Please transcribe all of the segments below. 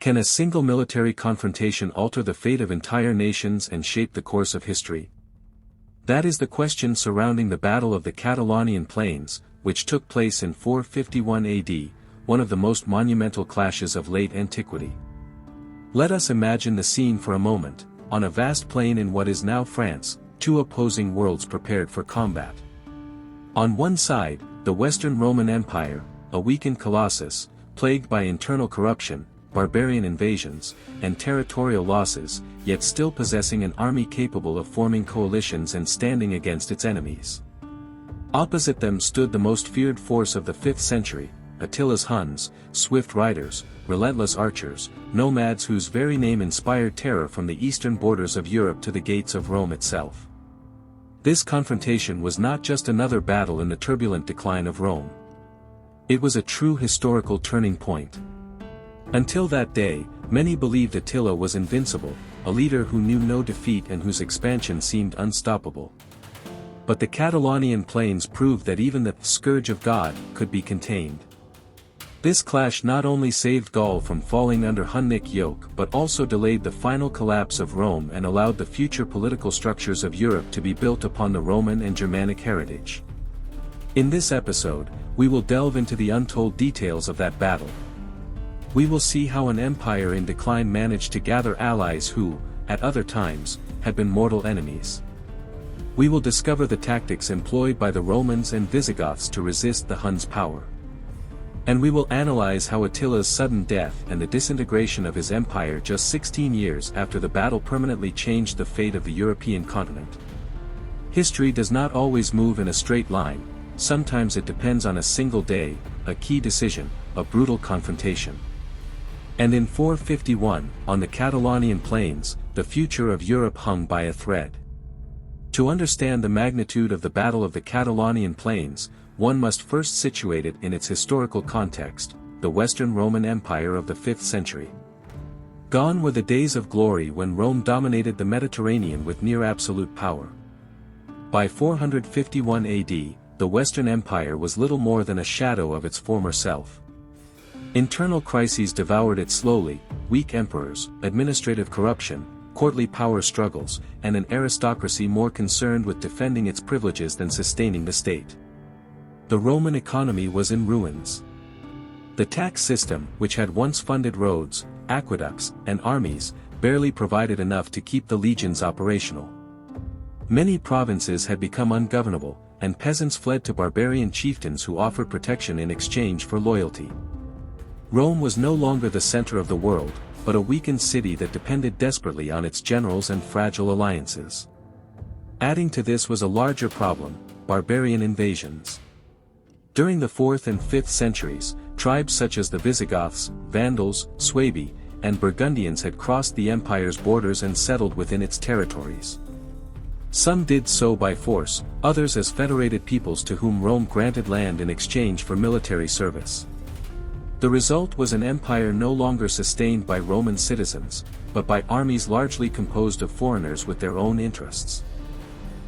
Can a single military confrontation alter the fate of entire nations and shape the course of history? That is the question surrounding the Battle of the Catalaunian Plains, which took place in 451 AD, one of the most monumental clashes of late antiquity. Let us imagine the scene for a moment. On a vast plain in what is now France, two opposing worlds prepared for combat. On one side, the Western Roman Empire, a weakened colossus, plagued by internal corruption, barbarian invasions, and territorial losses, yet still possessing an army capable of forming coalitions and standing against its enemies. Opposite them stood the most feared force of the 5th century, Attila's Huns, swift riders, relentless archers, nomads whose very name inspired terror from the eastern borders of Europe to the gates of Rome itself. This confrontation was not just another battle in the turbulent decline of Rome. It was a true historical turning point. Until that day, many believed Attila was invincible, a leader who knew no defeat and whose expansion seemed unstoppable. But the Catalaunian plains proved that even the scourge of God could be contained. This clash not only saved Gaul from falling under Hunnic yoke but also delayed the final collapse of Rome and allowed the future political structures of Europe to be built upon the Roman and Germanic heritage. In this episode, we will delve into the untold details of that battle. We will see how an empire in decline managed to gather allies who, at other times, had been mortal enemies. We will discover the tactics employed by the Romans and Visigoths to resist the Huns' power. And we will analyze how Attila's sudden death and the disintegration of his empire just 16 years after the battle permanently changed the fate of the European continent. History does not always move in a straight line, sometimes it depends on a single day, a key decision, a brutal confrontation. And in 451, on the Catalaunian plains, the future of Europe hung by a thread. To understand the magnitude of the Battle of the Catalaunian Plains, one must first situate it in its historical context, the Western Roman Empire of the 5th century. Gone were the days of glory when Rome dominated the Mediterranean with near absolute power. By 451 AD, the Western Empire was little more than a shadow of its former self. Internal crises devoured it slowly, weak emperors, administrative corruption, courtly power struggles, and an aristocracy more concerned with defending its privileges than sustaining the state. The Roman economy was in ruins. The tax system, which had once funded roads, aqueducts, and armies, barely provided enough to keep the legions operational. Many provinces had become ungovernable, and peasants fled to barbarian chieftains who offered protection in exchange for loyalty. Rome was no longer the center of the world, but a weakened city that depended desperately on its generals and fragile alliances. Adding to this was a larger problem: barbarian invasions. During the 4th and 5th centuries, tribes such as the Visigoths, Vandals, Suebi, and Burgundians had crossed the empire's borders and settled within its territories. Some did so by force, others as federated peoples to whom Rome granted land in exchange for military service. The result was an empire no longer sustained by Roman citizens, but by armies largely composed of foreigners with their own interests.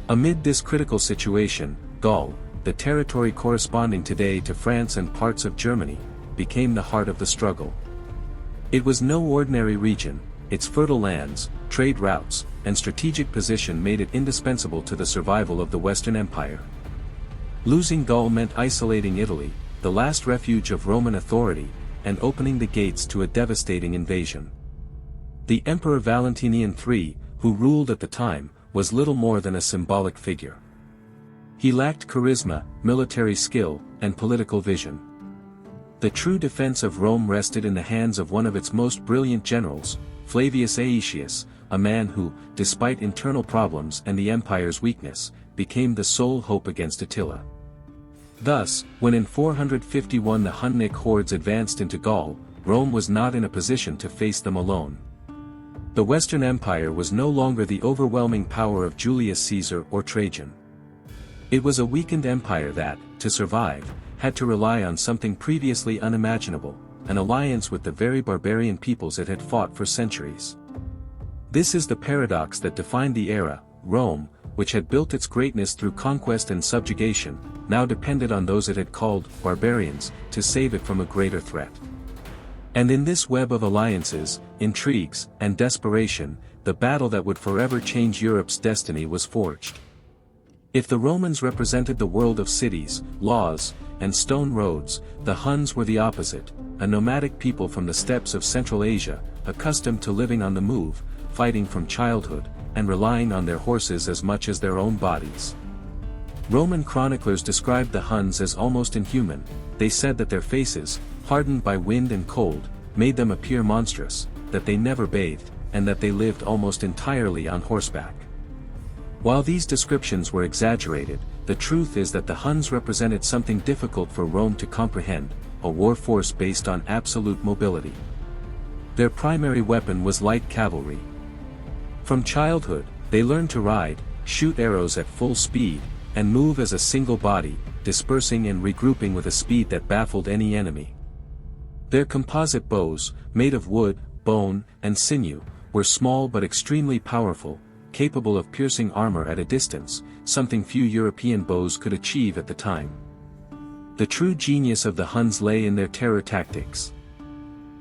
Amid this critical situation, Gaul, the territory corresponding today to France and parts of Germany, became the heart of the struggle. It was no ordinary region, its fertile lands, trade routes, and strategic position made it indispensable to the survival of the Western Empire. Losing Gaul meant isolating Italy, the last refuge of Roman authority, and opening the gates to a devastating invasion. The Emperor Valentinian III, who ruled at the time, was little more than a symbolic figure. He lacked charisma, military skill, and political vision. The true defense of Rome rested in the hands of one of its most brilliant generals, Flavius Aetius, a man who, despite internal problems and the empire's weakness, became the sole hope against Attila. Thus, when in 451 the Hunnic hordes advanced into Gaul, Rome was not in a position to face them alone. The Western Empire was no longer the overwhelming power of Julius Caesar or Trajan. It was a weakened empire that, to survive, had to rely on something previously unimaginable, an alliance with the very barbarian peoples it had fought for centuries. This is the paradox that defined the era. Rome, which had built its greatness through conquest and subjugation, now depended on those it had called barbarians to save it from a greater threat. And in this web of alliances, intrigues, and desperation, the battle that would forever change Europe's destiny was forged. If the Romans represented the world of cities, laws, and stone roads, the Huns were the opposite, a nomadic people from the steppes of Central Asia, accustomed to living on the move, fighting from childhood, and relying on their horses as much as their own bodies. Roman chroniclers described the Huns as almost inhuman. They said that their faces, hardened by wind and cold, made them appear monstrous, that they never bathed, and that they lived almost entirely on horseback. While these descriptions were exaggerated, the truth is that the Huns represented something difficult for Rome to comprehend, a war force based on absolute mobility. Their primary weapon was light cavalry. From childhood, they learned to ride, shoot arrows at full speed, and move as a single body, dispersing and regrouping with a speed that baffled any enemy. Their composite bows, made of wood, bone, and sinew, were small but extremely powerful, capable of piercing armor at a distance, something few European bows could achieve at the time. The true genius of the Huns lay in their terror tactics.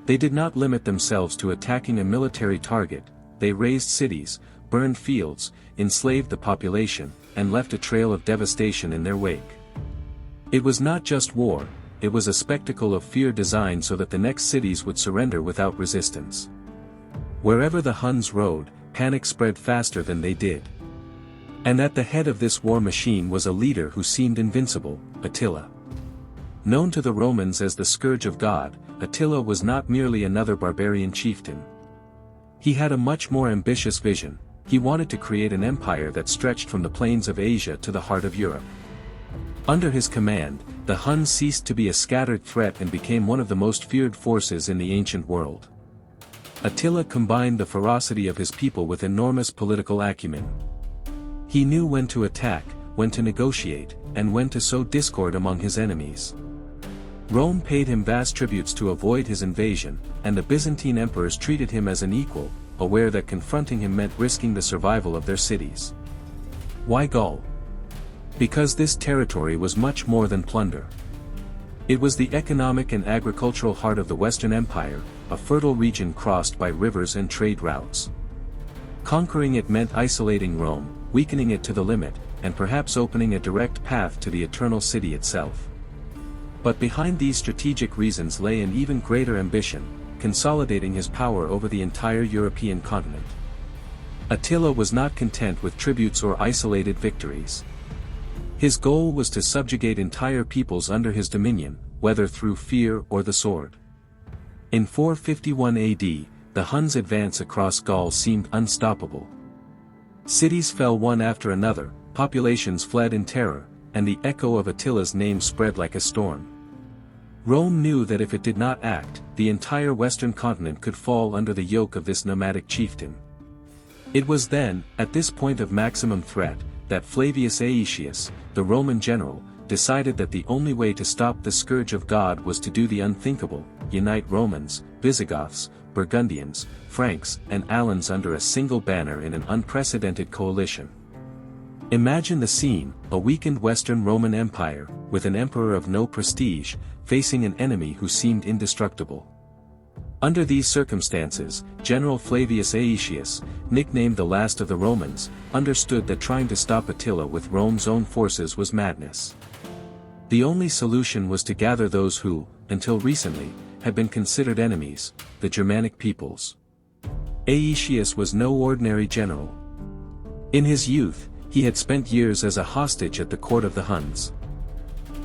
They did not limit themselves to attacking a military target, they razed cities, burned fields, enslaved the population, and left a trail of devastation in their wake. It was not just war, it was a spectacle of fear designed so that the next cities would surrender without resistance. Wherever the Huns rode, panic spread faster than they did. And at the head of this war machine was a leader who seemed invincible, Attila. Known to the Romans as the Scourge of God, Attila was not merely another barbarian chieftain. He had a much more ambitious vision. He wanted to create an empire that stretched from the plains of Asia to the heart of Europe. Under his command, the Huns ceased to be a scattered threat and became one of the most feared forces in the ancient world. Attila combined the ferocity of his people with enormous political acumen. He knew when to attack, when to negotiate, and when to sow discord among his enemies. Rome paid him vast tributes to avoid his invasion, and the Byzantine emperors treated him as an equal, aware that confronting him meant risking the survival of their cities. Why Gaul? Because this territory was much more than plunder. It was the economic and agricultural heart of the Western Empire, a fertile region crossed by rivers and trade routes. Conquering it meant isolating Rome, weakening it to the limit, and perhaps opening a direct path to the Eternal City itself. But behind these strategic reasons lay an even greater ambition, consolidating his power over the entire European continent. Attila was not content with tributes or isolated victories. His goal was to subjugate entire peoples under his dominion, whether through fear or the sword. In 451 AD, the Huns' advance across Gaul seemed unstoppable. Cities fell one after another, populations fled in terror, and the echo of Attila's name spread like a storm. Rome knew that if it did not act, the entire western continent could fall under the yoke of this nomadic chieftain. It was then, at this point of maximum threat, that Flavius Aetius, the Roman general, decided that the only way to stop the scourge of God was to do the unthinkable, unite Romans, Visigoths, Burgundians, Franks, and Alans under a single banner in an unprecedented coalition. Imagine the scene, a weakened Western Roman Empire, with an emperor of no prestige, facing an enemy who seemed indestructible. Under these circumstances, General Flavius Aetius, nicknamed the last of the Romans, understood that trying to stop Attila with Rome's own forces was madness. The only solution was to gather those who, until recently, had been considered enemies, the Germanic peoples. Aetius was no ordinary general. In his youth, he had spent years as a hostage at the court of the Huns.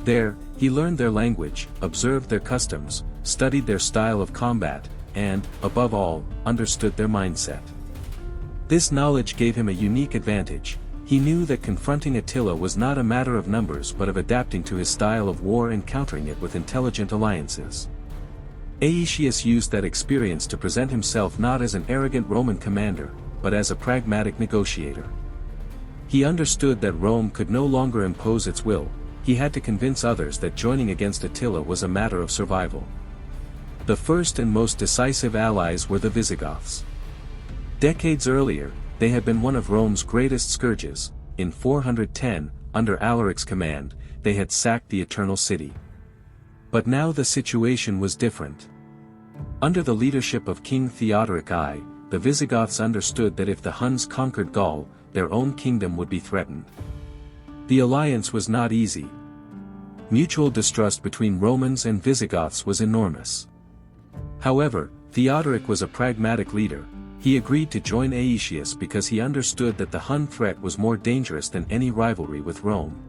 There, he learned their language, observed their customs, studied their style of combat, and, above all, understood their mindset. This knowledge gave him a unique advantage. He knew that confronting Attila was not a matter of numbers but of adapting to his style of war and countering it with intelligent alliances. Aetius used that experience to present himself not as an arrogant Roman commander, but as a pragmatic negotiator. He understood that Rome could no longer impose its will. He had to convince others that joining against Attila was a matter of survival. The first and most decisive allies were the Visigoths. Decades earlier, they had been one of Rome's greatest scourges. In 410, under Alaric's command, they had sacked the Eternal City. But now the situation was different. Under the leadership of King Theodoric I, the Visigoths understood that if the Huns conquered Gaul, their own kingdom would be threatened. The alliance was not easy. Mutual distrust between Romans and Visigoths was enormous. However, Theodoric was a pragmatic leader. He agreed to join Aetius because he understood that the Hun threat was more dangerous than any rivalry with Rome.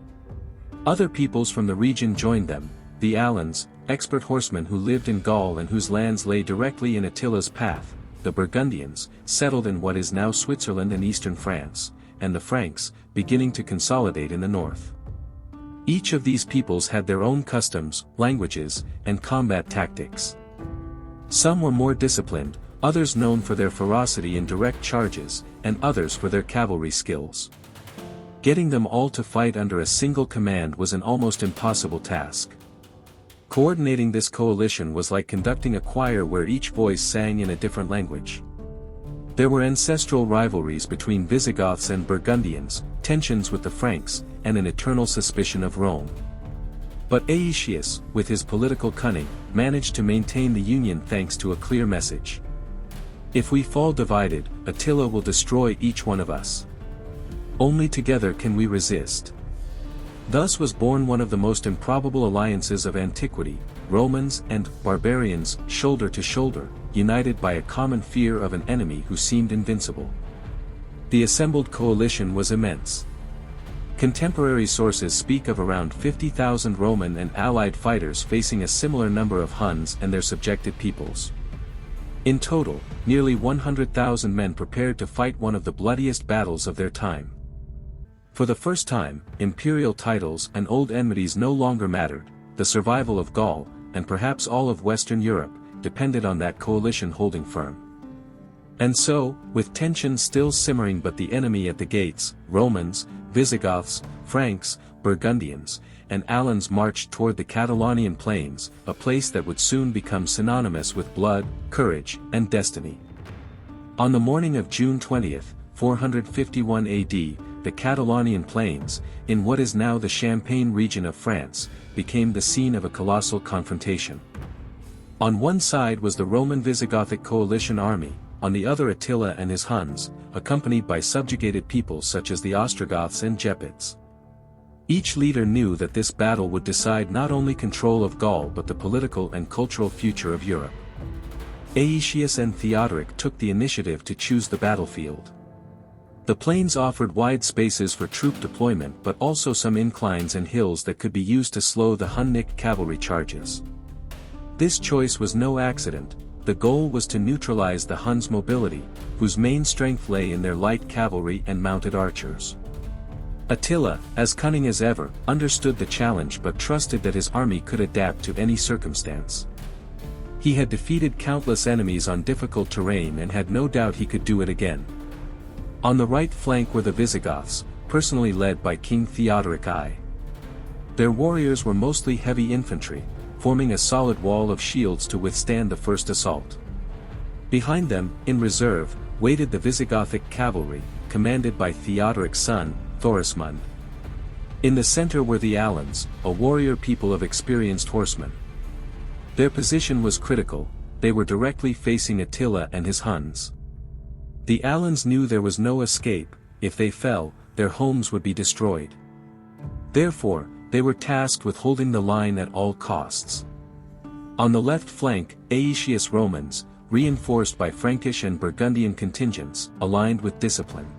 Other peoples from the region joined them: the Alans, expert horsemen who lived in Gaul and whose lands lay directly in Attila's path; the Burgundians, settled in what is now Switzerland and eastern France; and the Franks, beginning to consolidate in the north. Each of these peoples had their own customs, languages, and combat tactics. Some were more disciplined, others known for their ferocity in direct charges, and others for their cavalry skills. Getting them all to fight under a single command was an almost impossible task. Coordinating this coalition was like conducting a choir where each voice sang in a different language. There were ancestral rivalries between Visigoths and Burgundians, tensions with the Franks, and an eternal suspicion of Rome. But Aetius, with his political cunning, managed to maintain the union thanks to a clear message. If we fall divided, Attila will destroy each one of us. Only together can we resist. Thus was born one of the most improbable alliances of antiquity: Romans and barbarians, shoulder to shoulder, united by a common fear of an enemy who seemed invincible. The assembled coalition was immense. Contemporary sources speak of around 50,000 Roman and allied fighters facing a similar number of Huns and their subjected peoples. In total, nearly 100,000 men prepared to fight one of the bloodiest battles of their time. For the first time, imperial titles and old enmities no longer mattered. The survival of Gaul, and perhaps all of Western Europe, depended on that coalition holding firm. And so, with tension still simmering but the enemy at the gates, Romans, Visigoths, Franks, Burgundians, and Alans marched toward the Catalaunian plains, a place that would soon become synonymous with blood, courage, and destiny. On the morning of June 20, 451 AD, the Catalaunian plains, in what is now the Champagne region of France, became the scene of a colossal confrontation. On one side was the Roman Visigothic coalition army, on the other Attila and his Huns, accompanied by subjugated peoples such as the Ostrogoths and Gepids. Each leader knew that this battle would decide not only control of Gaul but the political and cultural future of Europe. Aetius and Theodoric took the initiative to choose the battlefield. The plains offered wide spaces for troop deployment but also some inclines and hills that could be used to slow the Hunnic cavalry charges. This choice was no accident. The goal was to neutralize the Huns' mobility, whose main strength lay in their light cavalry and mounted archers. Attila, as cunning as ever, understood the challenge but trusted that his army could adapt to any circumstance. He had defeated countless enemies on difficult terrain and had no doubt he could do it again. On the right flank were the Visigoths, personally led by King Theodoric I. Their warriors were mostly heavy infantry, forming a solid wall of shields to withstand the first assault. Behind them, in reserve, waited the Visigothic cavalry, commanded by Theodoric's son, Thorismund. In the center were the Alans, a warrior people of experienced horsemen. Their position was critical. They were directly facing Attila and his Huns. The Alans knew there was no escape. If they fell, their homes would be destroyed. Therefore, they were tasked with holding the line at all costs. On the left flank, Aetius' Romans, reinforced by Frankish and Burgundian contingents, aligned with discipline.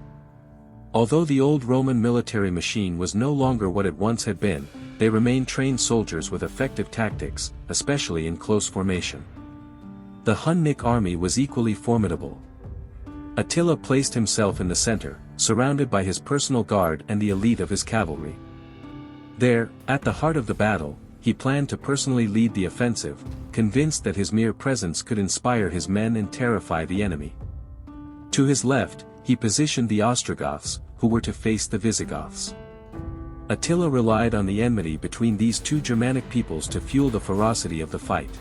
Although the old Roman military machine was no longer what it once had been, they remained trained soldiers with effective tactics, especially in close formation. The Hunnic army was equally formidable. Attila placed himself in the center, surrounded by his personal guard and the elite of his cavalry. There, at the heart of the battle, he planned to personally lead the offensive, convinced that his mere presence could inspire his men and terrify the enemy. To his left, he positioned the Ostrogoths, who were to face the Visigoths. Attila relied on the enmity between these two Germanic peoples to fuel the ferocity of the fight.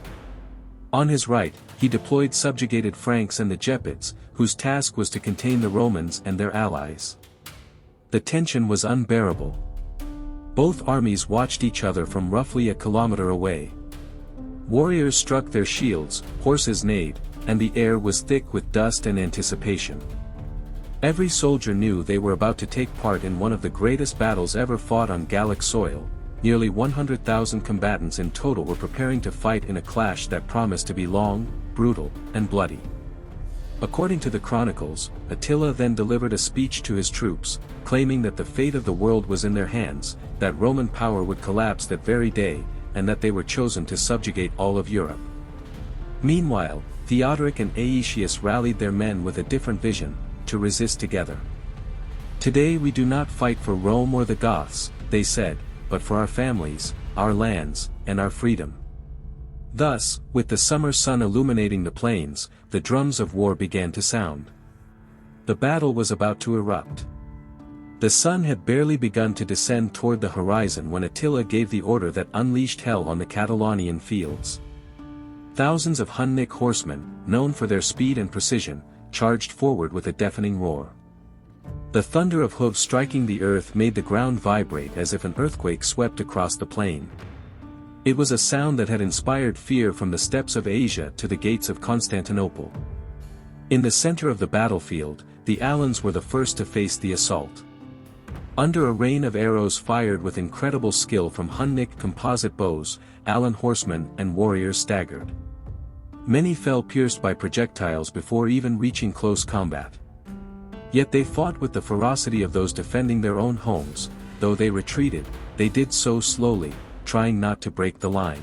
On his right, he deployed subjugated Franks and the Gepids, whose task was to contain the Romans and their allies. The tension was unbearable. Both armies watched each other from roughly a kilometer away. Warriors struck their shields, horses neighed, and the air was thick with dust and anticipation. Every soldier knew they were about to take part in one of the greatest battles ever fought on Gallic soil. Nearly 100,000 combatants in total were preparing to fight in a clash that promised to be long, brutal, and bloody. According to the chronicles, Attila then delivered a speech to his troops, claiming that the fate of the world was in their hands, that Roman power would collapse that very day, and that they were chosen to subjugate all of Europe. Meanwhile, Theodoric and Aetius rallied their men with a different vision, to resist together. "Today we do not fight for Rome or the Goths," they said, "but for our families, our lands, and our freedom." Thus, with the summer sun illuminating the plains, the drums of war began to sound. The battle was about to erupt. The sun had barely begun to descend toward the horizon when Attila gave the order that unleashed hell on the Catalaunian fields. Thousands of Hunnic horsemen, known for their speed and precision, charged forward with a deafening roar. The thunder of hooves striking the earth made the ground vibrate as if an earthquake swept across the plain. It was a sound that had inspired fear from the steppes of Asia to the gates of Constantinople. In the center of the battlefield, the Alans were the first to face the assault. Under a rain of arrows fired with incredible skill from Hunnic composite bows, Alan horsemen and warriors staggered. Many fell pierced by projectiles before even reaching close combat. Yet they fought with the ferocity of those defending their own homes. Though they retreated, they did so slowly, trying not to break the line.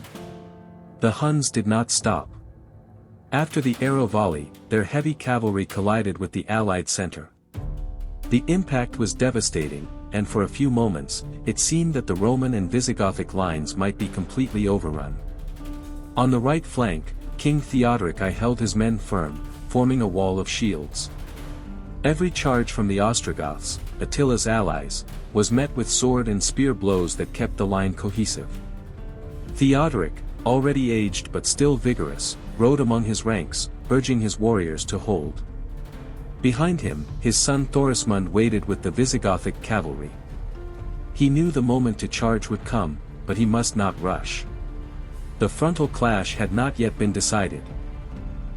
The Huns did not stop. After the arrow volley, their heavy cavalry collided with the Allied center. The impact was devastating, and for a few moments, it seemed that the Roman and Visigothic lines might be completely overrun. On the right flank, King Theodoric I held his men firm, forming a wall of shields. Every charge from the Ostrogoths, Attila's allies, was met with sword and spear blows that kept the line cohesive. Theodoric, already aged but still vigorous, rode among his ranks, urging his warriors to hold. Behind him, his son Thorismund waited with the Visigothic cavalry. He knew the moment to charge would come, but he must not rush. The frontal clash had not yet been decided.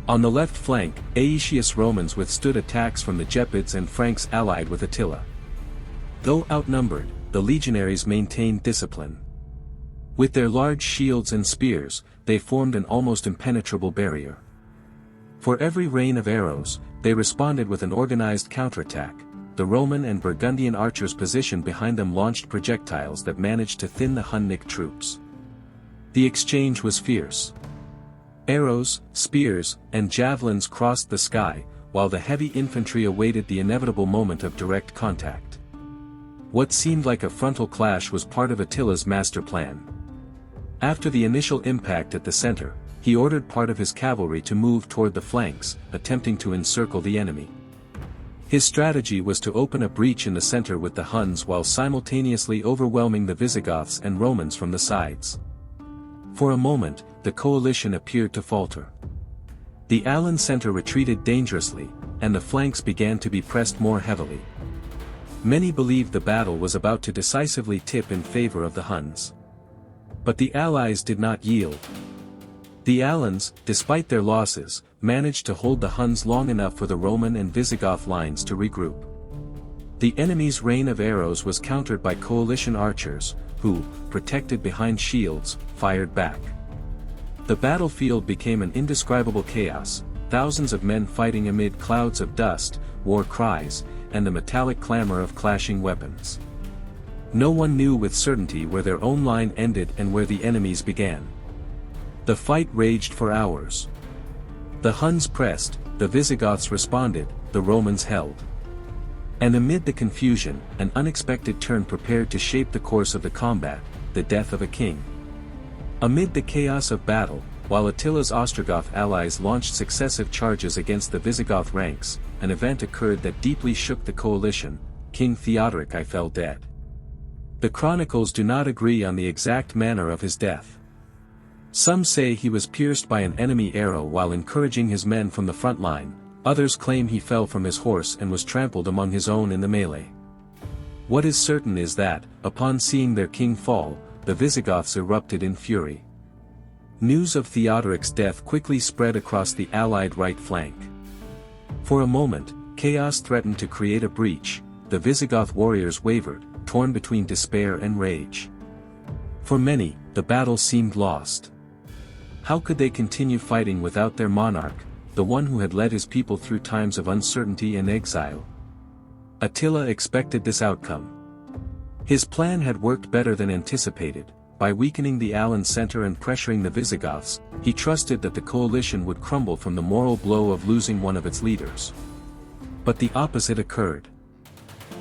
On the left flank, Aetius Romans withstood attacks from the Gepids and Franks allied with Attila. Though outnumbered, the legionaries maintained discipline. With their large shields and spears, they formed an almost impenetrable barrier. For every rain of arrows, they responded with an organized counterattack. The Roman and Burgundian archers positioned behind them launched projectiles that managed to thin the Hunnic troops. The exchange was fierce. Arrows, spears, and javelins crossed the sky, while the heavy infantry awaited the inevitable moment of direct contact. What seemed like a frontal clash was part of Attila's master plan. After the initial impact at the center, he ordered part of his cavalry to move toward the flanks, attempting to encircle the enemy. His strategy was to open a breach in the center with the Huns while simultaneously overwhelming the Visigoths and Romans from the sides. For a moment, the coalition appeared to falter. The Alan center retreated dangerously, and the flanks began to be pressed more heavily. Many believed the battle was about to decisively tip in favor of the Huns. But the Allies did not yield. The Alans, despite their losses, managed to hold the Huns long enough for the Roman and Visigoth lines to regroup. The enemy's rain of arrows was countered by coalition archers, who, protected behind shields, fired back. The battlefield became an indescribable chaos, thousands of men fighting amid clouds of dust, war cries, and the metallic clamor of clashing weapons. No one knew with certainty where their own line ended and where the enemy's began. The fight raged for hours. The Huns pressed, the Visigoths responded, the Romans held. And amid the confusion, an unexpected turn prepared to shape the course of the combat, the death of a king. Amid the chaos of battle, while Attila's Ostrogoth allies launched successive charges against the Visigoth ranks, an event occurred that deeply shook the coalition. King Theodoric I fell dead. The chronicles do not agree on the exact manner of his death. Some say he was pierced by an enemy arrow while encouraging his men from the front line, others claim he fell from his horse and was trampled among his own in the melee. What is certain is that, upon seeing their king fall, the Visigoths erupted in fury. News of Theodoric's death quickly spread across the allied right flank. For a moment, chaos threatened to create a breach. The Visigoth warriors wavered, torn between despair and rage. For many, the battle seemed lost. How could they continue fighting without their monarch, the one who had led his people through times of uncertainty and exile? Attila expected this outcome. His plan had worked better than anticipated. By weakening the Alan center and pressuring the Visigoths, he trusted that the coalition would crumble from the moral blow of losing one of its leaders. But the opposite occurred.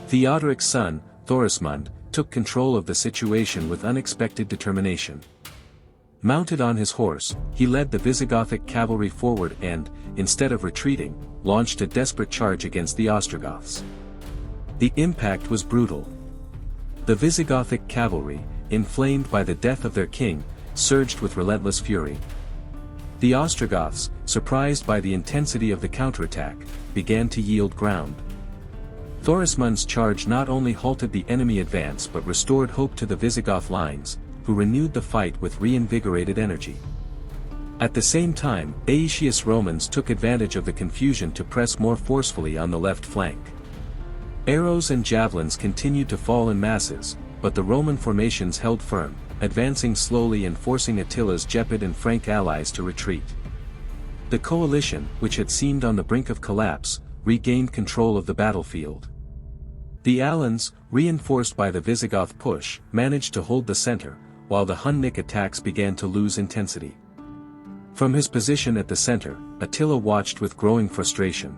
Theodoric's son, Thorismund, took control of the situation with unexpected determination. Mounted on his horse, he led the Visigothic cavalry forward and, instead of retreating, launched a desperate charge against the Ostrogoths. The impact was brutal. The Visigothic cavalry, inflamed by the death of their king, surged with relentless fury. The Ostrogoths, surprised by the intensity of the counterattack, began to yield ground. Thorismund's charge not only halted the enemy advance but restored hope to the Visigoth lines, who renewed the fight with reinvigorated energy. At the same time, Aetius' Romans took advantage of the confusion to press more forcefully on the left flank. Arrows and javelins continued to fall in masses, but the Roman formations held firm, advancing slowly and forcing Attila's Gepid and Frank allies to retreat. The coalition, which had seemed on the brink of collapse, regained control of the battlefield. The Alans, reinforced by the Visigoth push, managed to hold the center, while the Hunnic attacks began to lose intensity. From his position at the center, Attila watched with growing frustration.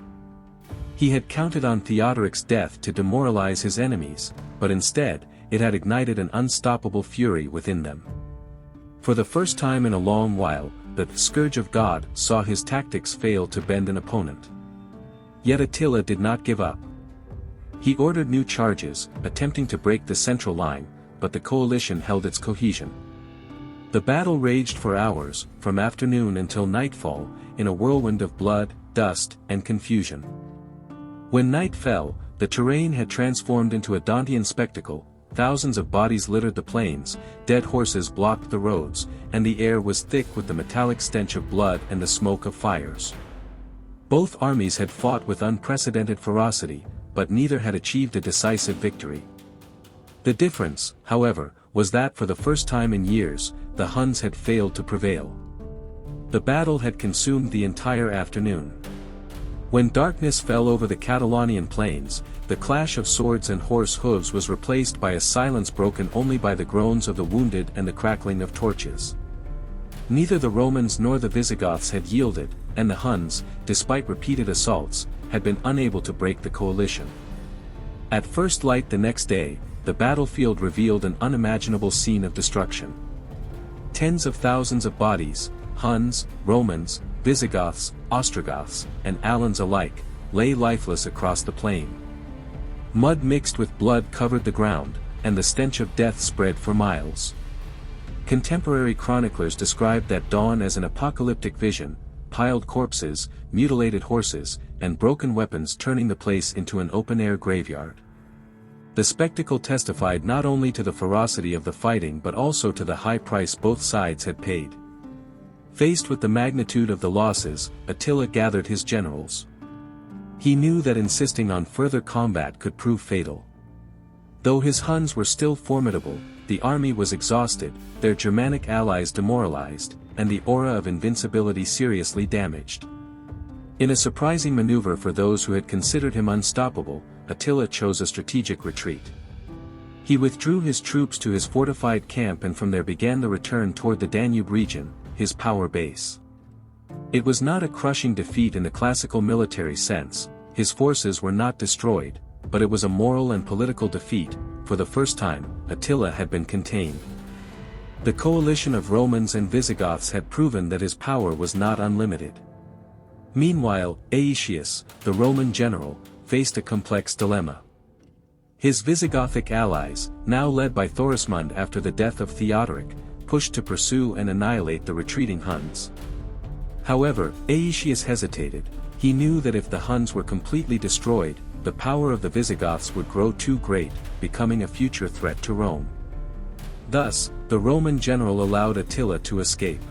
He had counted on Theodoric's death to demoralize his enemies, but instead, it had ignited an unstoppable fury within them. For the first time in a long while, the Scourge of God saw his tactics fail to bend an opponent. Yet Attila did not give up. He ordered new charges, attempting to break the central line, but the coalition held its cohesion. The battle raged for hours, from afternoon until nightfall, in a whirlwind of blood, dust, and confusion. When night fell, the terrain had transformed into a Dantean spectacle. Thousands of bodies littered the plains, dead horses blocked the roads, and the air was thick with the metallic stench of blood and the smoke of fires. Both armies had fought with unprecedented ferocity, but neither had achieved a decisive victory. The difference, however, was that for the first time in years, the Huns had failed to prevail. The battle had consumed the entire afternoon. When darkness fell over the Catalaunian plains, the clash of swords and horse hooves was replaced by a silence broken only by the groans of the wounded and the crackling of torches. Neither the Romans nor the Visigoths had yielded, and the Huns, despite repeated assaults, had been unable to break the coalition. At first light the next day, the battlefield revealed an unimaginable scene of destruction. Tens of thousands of bodies, Huns, Romans, Visigoths, Ostrogoths, and Alans alike, lay lifeless across the plain. Mud mixed with blood covered the ground, and the stench of death spread for miles. Contemporary chroniclers described that dawn as an apocalyptic vision, piled corpses, mutilated horses, and broken weapons turning the place into an open-air graveyard. The spectacle testified not only to the ferocity of the fighting but also to the high price both sides had paid. Faced with the magnitude of the losses, Attila gathered his generals. He knew that insisting on further combat could prove fatal. Though his Huns were still formidable, the army was exhausted, their Germanic allies demoralized, and the aura of invincibility seriously damaged. In a surprising maneuver for those who had considered him unstoppable, Attila chose a strategic retreat. He withdrew his troops to his fortified camp and from there began the return toward the Danube region, his power base. It was not a crushing defeat in the classical military sense, his forces were not destroyed, but it was a moral and political defeat. For the first time, Attila had been contained. The coalition of Romans and Visigoths had proven that his power was not unlimited. Meanwhile, Aetius, the Roman general, faced a complex dilemma. His Visigothic allies, now led by Thorismund after the death of Theodoric, pushed to pursue and annihilate the retreating Huns. However, Aetius hesitated. He knew that if the Huns were completely destroyed, the power of the Visigoths would grow too great, becoming a future threat to Rome. Thus, the Roman general allowed Attila to escape.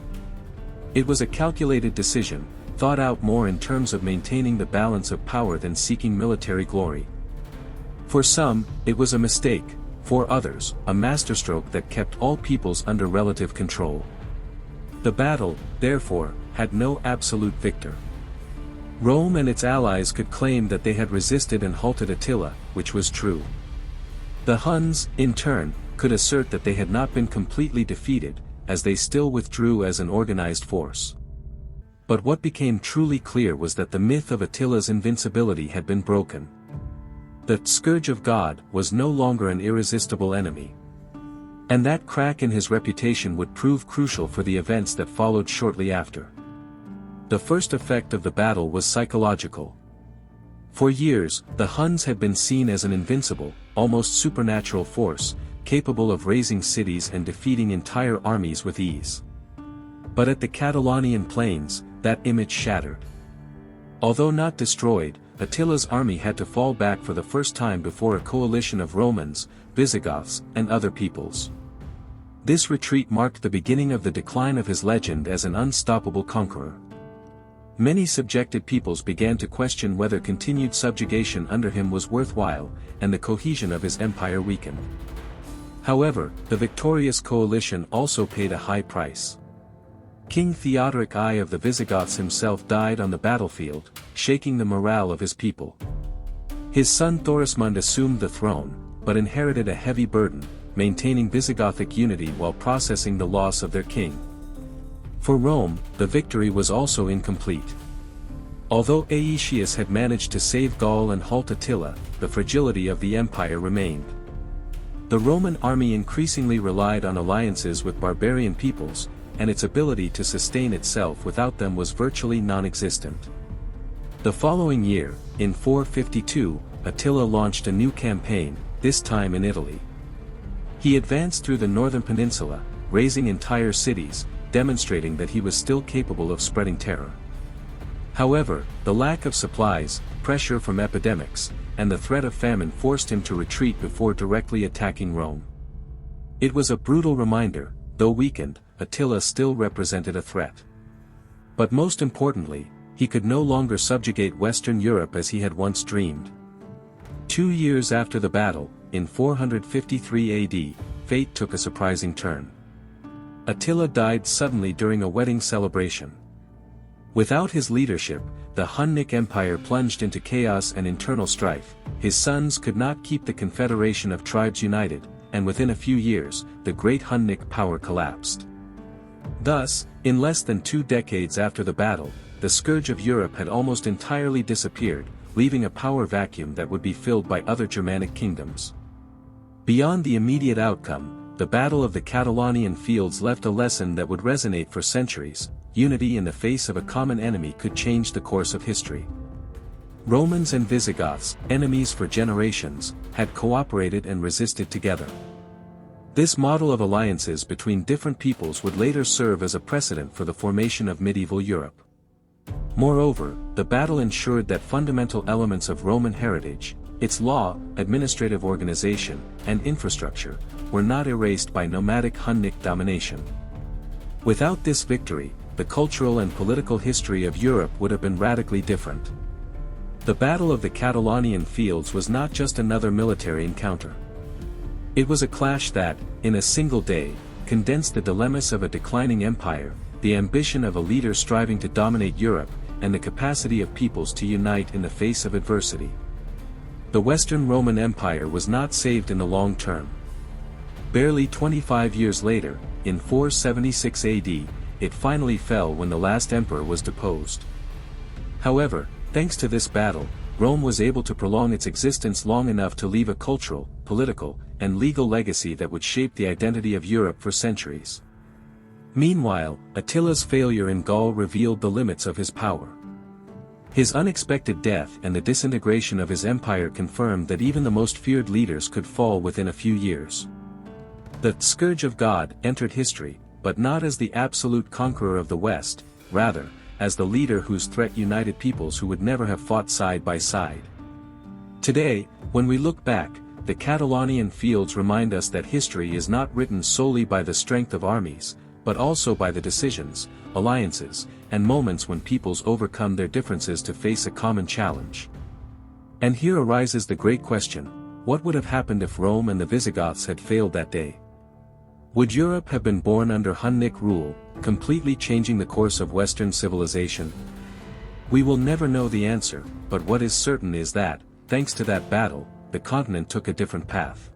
It was a calculated decision, thought out more in terms of maintaining the balance of power than seeking military glory. For some, it was a mistake, for others, a masterstroke that kept all peoples under relative control. The battle, therefore, had no absolute victor. Rome and its allies could claim that they had resisted and halted Attila, which was true. The Huns, in turn, could assert that they had not been completely defeated, as they still withdrew as an organized force. But what became truly clear was that the myth of Attila's invincibility had been broken. The scourge of God was no longer an irresistible enemy. And that crack in his reputation would prove crucial for the events that followed shortly after. The first effect of the battle was psychological. For years, the Huns had been seen as an invincible, almost supernatural force, capable of razing cities and defeating entire armies with ease. But at the Catalaunian plains, that image shattered. Although not destroyed, Attila's army had to fall back for the first time before a coalition of Romans, Visigoths, and other peoples. This retreat marked the beginning of the decline of his legend as an unstoppable conqueror. Many subjected peoples began to question whether continued subjugation under him was worthwhile, and the cohesion of his empire weakened. However, the victorious coalition also paid a high price. King Theodoric I of the Visigoths himself died on the battlefield, shaking the morale of his people. His son Thorismund assumed the throne, but inherited a heavy burden, maintaining Visigothic unity while processing the loss of their king. For Rome, the victory was also incomplete. Although Aetius had managed to save Gaul and halt Attila, the fragility of the empire remained. The Roman army increasingly relied on alliances with barbarian peoples, and its ability to sustain itself without them was virtually non-existent. The following year, in 452, Attila launched a new campaign, this time in Italy. He advanced through the northern peninsula, razing entire cities, demonstrating that he was still capable of spreading terror. However, the lack of supplies, pressure from epidemics, and the threat of famine forced him to retreat before directly attacking Rome. It was a brutal reminder, though weakened, Attila still represented a threat. But most importantly, he could no longer subjugate Western Europe as he had once dreamed. 2 years after the battle, in 453 AD, fate took a surprising turn. Attila died suddenly during a wedding celebration. Without his leadership, the Hunnic Empire plunged into chaos and internal strife. His sons could not keep the confederation of tribes united, and within a few years, the great Hunnic power collapsed. Thus, in less than 2 decades after the battle, the scourge of Europe had almost entirely disappeared, leaving a power vacuum that would be filled by other Germanic kingdoms. Beyond the immediate outcome, the Battle of the Catalaunian Fields left a lesson that would resonate for centuries: unity in the face of a common enemy could change the course of history. Romans and Visigoths, enemies for generations, had cooperated and resisted together. This model of alliances between different peoples would later serve as a precedent for the formation of medieval Europe. Moreover, the battle ensured that fundamental elements of Roman heritage, its law, administrative organization, and infrastructure, were not erased by nomadic Hunnic domination. Without this victory, the cultural and political history of Europe would have been radically different. The Battle of the Catalaunian Fields was not just another military encounter. It was a clash that, in a single day, condensed the dilemmas of a declining empire, the ambition of a leader striving to dominate Europe, and the capacity of peoples to unite in the face of adversity. The Western Roman Empire was not saved in the long term. Barely 25 years later, in 476 AD, it finally fell when the last emperor was deposed. However, thanks to this battle, Rome was able to prolong its existence long enough to leave a cultural, political, and legal legacy that would shape the identity of Europe for centuries. Meanwhile, Attila's failure in Gaul revealed the limits of his power. His unexpected death and the disintegration of his empire confirmed that even the most feared leaders could fall within a few years. The scourge of God entered history, but not as the absolute conqueror of the West, rather, as the leader whose threat united peoples who would never have fought side by side. Today, when we look back, the Catalaunian Fields remind us that history is not written solely by the strength of armies, but also by the decisions, alliances, and moments when peoples overcome their differences to face a common challenge. And here arises the great question: what would have happened if Rome and the Visigoths had failed that day? Would Europe have been born under Hunnic rule, completely changing the course of Western civilization? We will never know the answer, but what is certain is that, thanks to that battle, the continent took a different path.